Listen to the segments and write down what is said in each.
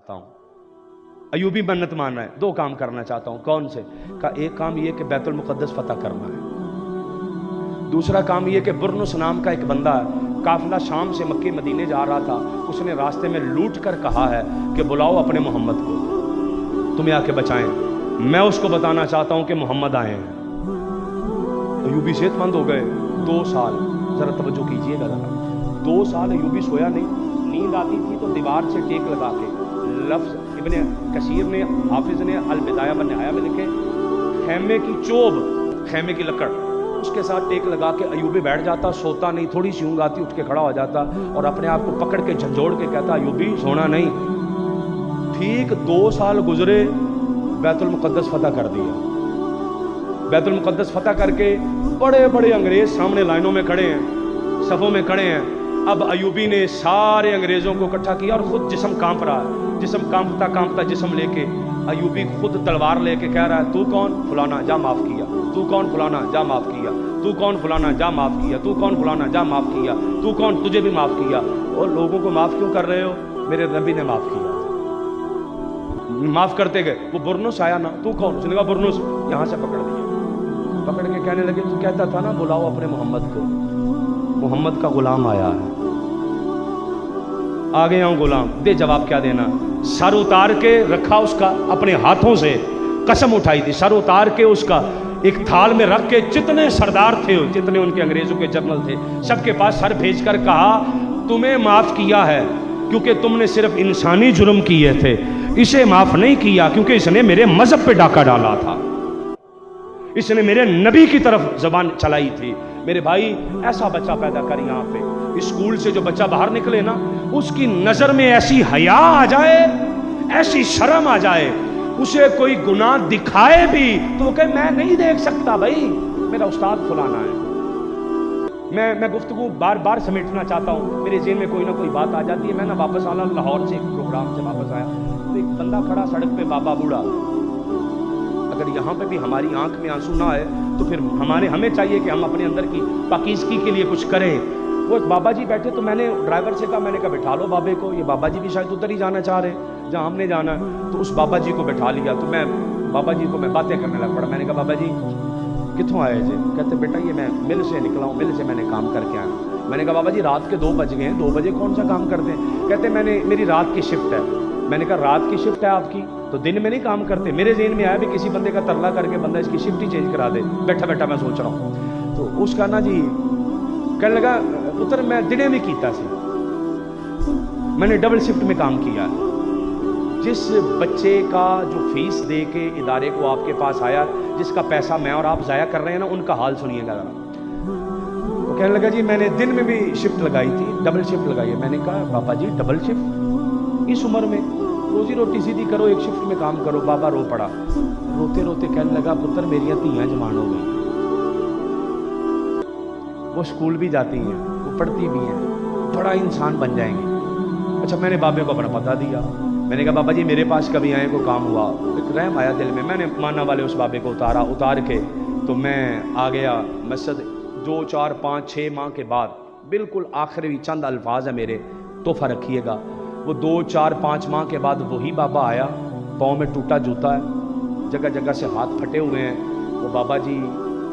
चाहता हूँ। अयूबी मन्नत मान रहा है, 2 काम करना चाहता हूँ। कौन से? का एक काम ये कि बैतुल मुक़द्दस फतह करना है, दूसरा काम ये कि बुरनुस नाम का एक बंदा काफिला शाम से मक्के मदीने जा रहा था, उसने रास्ते में लूट कर कहा है कि बुलाओ अपने मोहम्मद को, तुम्हें आके बचाएं, मैं उसको बताना चाहता हूं कि मोहम्मद आए हैं। अयूबी सेहतमंद हो गए। 2 साल, जरा तवज्जो कीजिएगा जरा, 2 साल अयूबी सोया नहीं, नींद आती थी तो दीवार से टेक लगा के, लफ्ज इब्ने कसीर ने, हाफिज ने अल बिदाया व निहाया में लिखे, खैमे की चोब, खैमे की लकड़, उसके साथ टेक लगा के अयूबी बैठ जाता, सोता नहीं, थोड़ी सी ऊँग आती उठ के खड़ा हो जाता और अपने आप को पकड़ के झंझोड़ के कहता अयूबी सोना नहीं। ठीक 2 साल गुजरे, बैतुल मुक़द्दस फतह कर दिया। बैतुल मुक़द्दस फतह करके बड़े बड़े अंग्रेज सामने लाइनों में खड़े हैं, सफ़ों में खड़े हैं। अब अयूबी ने सारे अंग्रेज़ों को इकट्ठा किया और खुद जिस्म कांप रहा है, जिस्म कांपता कांपता जिस्म लेके अयूबी खुद तलवार लेके कह रहा है, तू कौन? फलाना, जा माफ़ किया। तू कौन? फलाना, जा माफ़ किया। तू कौन? फलाना, जा माफ़ किया। तू कौन? फलाना, जा माफ़ किया। तू कौन? तुझे भी माफ़ किया। और लोगों को माफ़ क्यों कर रहे हो? मेरे नबी ने माफ़ किया। माफ़ करते गए। वो बुरनुस आया ना, तू कौन? उसने कहा बुरनुस, यहाँ से पकड़ दिया, पकड़ के कहने लगे, तू कहता था ना बुलाओ अपने मोहम्मद को, मोहम्मद का गुलाम आया है, आ गया हूँ गुलाम, दे जवाब क्या देना। सर उतार के रखा उसका, अपने हाथों से कसम उठाई थी, सर उतार के उसका एक थाल में रख के जितने सरदार थे, जितने उनके अंग्रेजों के जनरल थे, सबके पास सर भेजकर कहा तुम्हें माफ़ किया है क्योंकि तुमने सिर्फ इंसानी जुर्म किए थे, इसे माफ़ नहीं किया क्योंकि इसने मेरे मजहब पे डाका डाला था, इसने मेरे नबी की तरफ जबान चलाई थी। मेरे भाई ऐसा बच्चा पैदा कर यहाँ पे, स्कूल से जो बच्चा बाहर निकले ना, उसकी नज़र में ऐसी हया आ जाए, ऐसी शर्म आ जाए, उसे कोई गुनाह दिखाए भी तो वो कहे मैं नहीं देख सकता, भाई मेरा उस्ताद फलाना है। मैं गुफ्तगू बार बार समेटना चाहता हूँ, मेरे जेल में कोई ना कोई बात आ जाती है। मैं ना वापस आना, लाहौर से एक प्रोग्राम से वापस आया तो एक बंदा खड़ा सड़क पे, बाबा बूढ़ा। अगर यहाँ पे भी हमारी आंख में आंसू ना आए तो फिर हमें चाहिए कि हम अपने अंदर की पाकीज़गी के लिए कुछ करें। वो एक बाबा जी बैठे, तो मैंने ड्राइवर से कहा, मैंने कहा बैठा लो बाबे को, ये बाबा जी भी शायद उधर ही जाना चाह रहे हैं जहाँ हमने जाना है। तो उस बाबा जी को बैठा लिया, तो मैं बाबा जी को बातें करने लग पड़ा। मैंने कहा बाबा जी कितों आए जी? कहते बेटा ये मैं मिल से निकला हूँ, मिल से मैंने काम करके आया। मैंने कहा बाबा जी रात के 2 बज गए हैं, 2 बजे कौन सा काम करते हैं? कहते मेरी रात की शिफ्ट है। मैंने कहा रात की शिफ्ट है आपकी, तो दिन में नहीं काम करते? मेरे ज़हन में आया भी किसी बंदे का तरला करके बंदा इसकी शिफ्ट ही चेंज करा दे, बैठा बैठा मैं सोच रहा हूँ। तो उसका ना जी कहने लगा पुत्र मैं दिने में कीता सी, मैंने डबल शिफ्ट में काम किया। जिस बच्चे का जो फीस दे के इदारे को आपके पास आया, जिसका पैसा मैं और आप ज़ाया कर रहे हैं ना, उनका हाल सुनिएगा जरा। वो कहने लगा जी मैंने दिन में भी शिफ्ट लगाई थी, डबल शिफ्ट लगाई है। मैंने कहा बाबा जी डबल शिफ्ट इस उम्र में, रोजी रोटी सीधी करो, एक शिफ्ट में काम करो। बाबा रो पड़ा, रोते रोते कहने लगा पुत्र मेरियां धियां जवान हो गई, वो स्कूल भी जाती हैं, वो पढ़ती भी हैं, बड़ा इंसान बन जाएंगे। अच्छा मैंने बाबे को अपना पता दिया, मैंने कहा बाबा जी मेरे पास कभी आए को काम हुआ, एक रहम आया दिल में। मैंने माना वाले उस बाबे को उतार के तो मैं आ गया मस्जिद। 2, 4, 5, 6 माह के बाद बिल्कुल आखिरी चंद अल्फाज है मेरे, तोहफा रखिएगा। वो 2, 4, 5 माह के बाद वही बाबा आया, पाँव में टूटा जूता है, जगह जगह से हाथ फटे हुए हैं। वो बाबा जी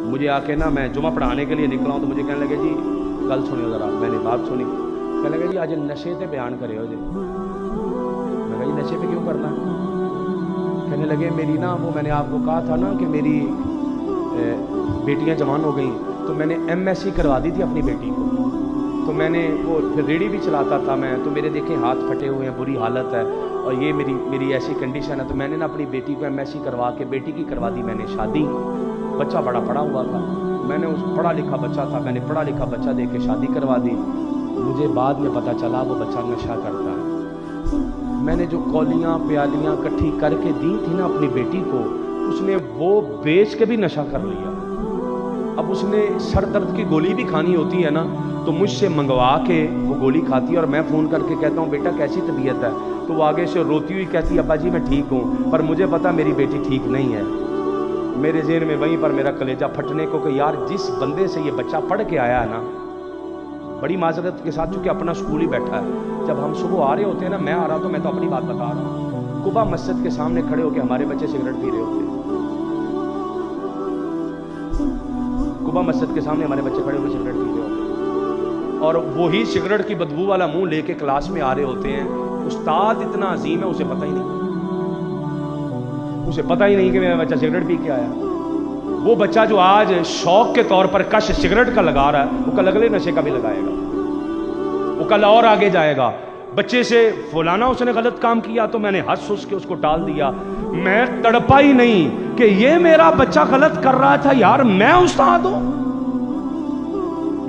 मुझे आके ना, मैं जुमा पढ़ाने के लिए निकला हूँ तो मुझे कहने लगे जी गल सुनियो ज़रा। मैंने बात सुनी, कहने लगे जी आज नशे पे बयान करे हो जी। मैं कहा जी नशे पे क्यों करना? कहने लगे मेरी ना, वो मैंने आपको कहा था ना कि मेरी बेटियां जवान हो गई, तो मैंने MSc करवा दी थी अपनी बेटी को। तो मैंने वो फिर रेडी भी चलाता था मैं, तो मेरे देखे हाथ फटे हुए हैं, बुरी हालत है और ये मेरी ऐसी कंडीशन है। तो मैंने ना अपनी बेटी को MSc करवा के बेटी की करवा दी मैंने शादी। बच्चा बड़ा पढ़ा हुआ था, मैंने उस पढ़ा लिखा बच्चा था, मैंने पढ़ा लिखा बच्चा दे के शादी करवा दी। मुझे बाद में पता चला वो बच्चा नशा करता है। मैंने जो कौलियाँ प्यालियाँ इकट्ठी करके दी थी ना अपनी बेटी को, उसने वो बेच के भी नशा कर लिया। अब उसने सर दर्द की गोली भी खानी होती है ना, तो मुझसे मंगवा के वो गोली खाती है और मैं फ़ोन करके कहता हूँ बेटा कैसी तबीयत है, तो वो आगे से रोती हुई कहती है अब्बा जी मैं ठीक हूँ, पर मुझे पता मेरी बेटी ठीक नहीं है। मेरे ज़हन में वहीं पर मेरा कलेजा फटने को कि यार जिस बंदे से ये बच्चा पढ़ के आया है ना, बड़ी माजरत के साथ, चूँकि अपना स्कूल ही बैठा है, जब हम सुबह आ रहे होते हैं ना, मैं आ रहा तो मैं तो अपनी बात बता रहा हूँ, कुबा मस्जिद के सामने खड़े होकर हमारे बच्चे सिगरेट पी रहे होते हैं। कुबा मस्जिद के सामने हमारे बच्चे खड़े होकर सिगरेट पी रहे होते हैं और वही सिगरेट की बदबू वाला मुंह लेके क्लास में आ रहे होते हैं। उस्ताद इतना अजीम है, उसे पता ही नहीं कि मेरा बच्चा सिगरेट पी के आया। वो बच्चा जो आज शौक के तौर पर कश सिगरेट का लगा रहा है, वो कल अगले नशे का भी लगाएगा, वो कल और आगे जाएगा। बच्चे से फलाना उसने गलत काम किया तो मैंने हंस हंस के उसको टाल दिया, मैं तड़पा ही नहीं कि ये मेरा बच्चा गलत कर रहा था यार, मैं उस्ताद हूं।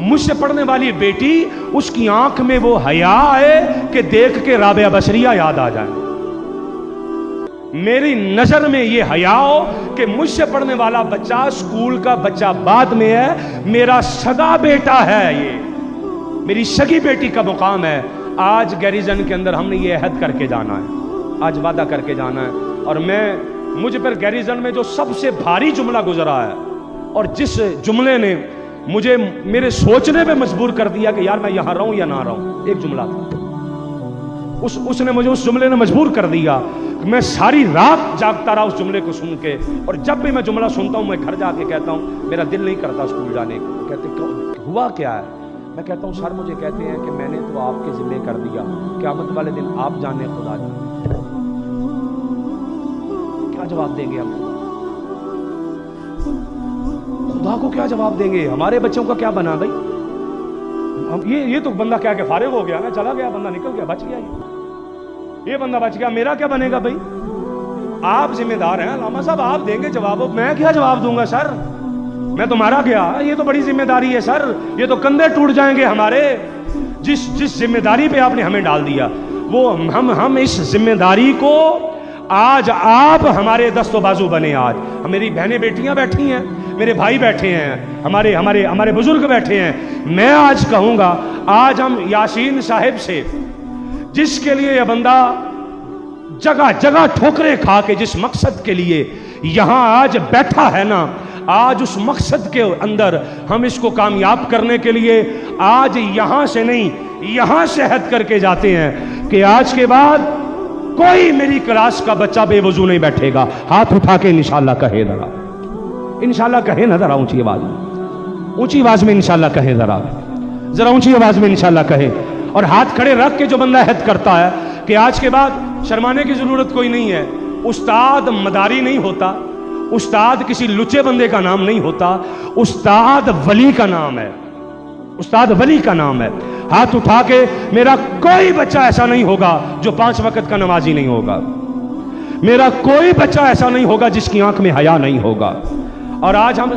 मुझसे पढ़ने वाली बेटी, उसकी आंख में वो हया आए कि देख के राबिया बसरिया याद आ जाए। मेरी नजर में ये हया हो कि मुझसे पढ़ने वाला बच्चा स्कूल का बच्चा बाद में है, मेरा सगा बेटा है, ये मेरी सगी बेटी का मुकाम है। आज गैरिजन के अंदर हमने ये अहद करके जाना है, आज वादा करके जाना है। और मुझ पर गैरिजन में जो सबसे भारी जुमला गुजरा है और जिस जुमले ने मुझे मेरे सोचने पे मजबूर कर दिया कि यार मैं यहां रहूं या ना रहूं, एक जुमला था। उसने मुझे, उस जुमले ने मजबूर कर दिया कि मैं सारी रात जागता रहा उस जुमले को सुन के। और जब भी मैं जुमला सुनता हूं मैं घर जाके कहता हूं मेरा दिल नहीं करता स्कूल जाने को। कहते हुआ क्या है? मैं कहता हूं सर मुझे कहते हैं कि मैंने तो आपके जिम्मे कर दिया, क़यामत वाले दिन आप जाने खुदा जाने। क्या जवाब देंगे हम? खुदा को क्या जवाब देंगे? हमारे बच्चों का क्या बना भाई? ये तो बंदा क्या फारिग हो गया ना, चला गया बंदा, निकल गया, बच गया, ये बंदा बच गया, मेरा क्या बनेगा भाई? आप जिम्मेदार हैं लामा साहब, आप देंगे जवाब। मैं क्या जवाब दूंगा सर? मैं तो मारा गया, ये तो बड़ी जिम्मेदारी है सर, ये तो कंधे टूट जाएंगे हमारे। जिस जिम्मेदारी पे आपने हमें डाल दिया, वो हम इस जिम्मेदारी को आज आप हमारे दस्तो बाजू बने। आज मेरी बहनें बेटियां बैठी हैं, मेरे भाई बैठे हैं, हमारे बुजुर्ग बैठे हैं। मैं आज कहूंगा, आज हम यासीन साहिब से, जिसके लिए यह बंदा जगह जगह ठोकरें खा के जिस मकसद के लिए यहां आज बैठा है ना, आज उस मकसद के अंदर हम इसको कामयाब करने के लिए आज यहां से नहीं, यहां से अहद करके जाते हैं कि आज के बाद कोई मेरी क्लास का बच्चा बेवजू नहीं बैठेगा। हाथ उठा के इंशाल्लाह कहे जरा, इंशाल्लाह कहे ना, जरा ऊंची आवाज में इंशाल्लाह कहे, जरा ऊंची आवाज में इंशाल्लाह कहे। और हाथ खड़े रख के जो बंदा अहद करता है कि आज के बाद शर्माने की जरूरत कोई नहीं है, उस्ताद मदारी नहीं होता, उस्ताद किसी लुच्चे बंदे का नाम नहीं होता, उस्ताद वली का नाम है, उस्ताद वली का नाम है। हाथ उठा के, मेरा कोई बच्चा ऐसा नहीं होगा जो 5 वक्त का नमाजी नहीं होगा, मेरा कोई बच्चा ऐसा नहीं होगा जिसकी आंख में हया नहीं होगा। और आज हम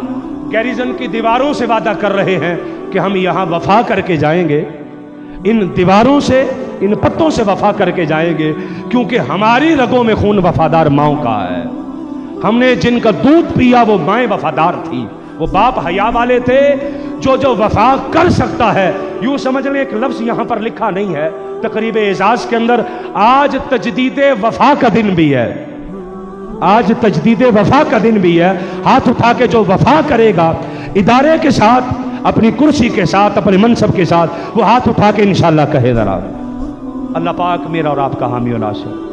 गैरिजन की दीवारों से वादा कर रहे हैं कि हम यहां वफा करके जाएंगे, इन दीवारों से, इन पत्तों से वफा करके जाएंगे, क्योंकि हमारी रगों में खून वफादार माओ का है। हमने जिनका दूध पिया वो माएँ वफादार थी, वो बाप हया वाले थे। जो वफा कर सकता है, यूं समझ लें एक लफ्ज यहां पर लिखा नहीं है तकरीब एजाज के अंदर, आज तजदीद वफा का दिन भी है, आज तजदीद वफा का दिन भी है। हाथ उठा के जो वफा करेगा इदारे के साथ, अपनी कुर्सी के साथ, अपने मनसब के साथ, वो हाथ उठा के इंशाल्लाह कहे जरा। अल्लाह पाक मेरा और आपका हामी और नासिर।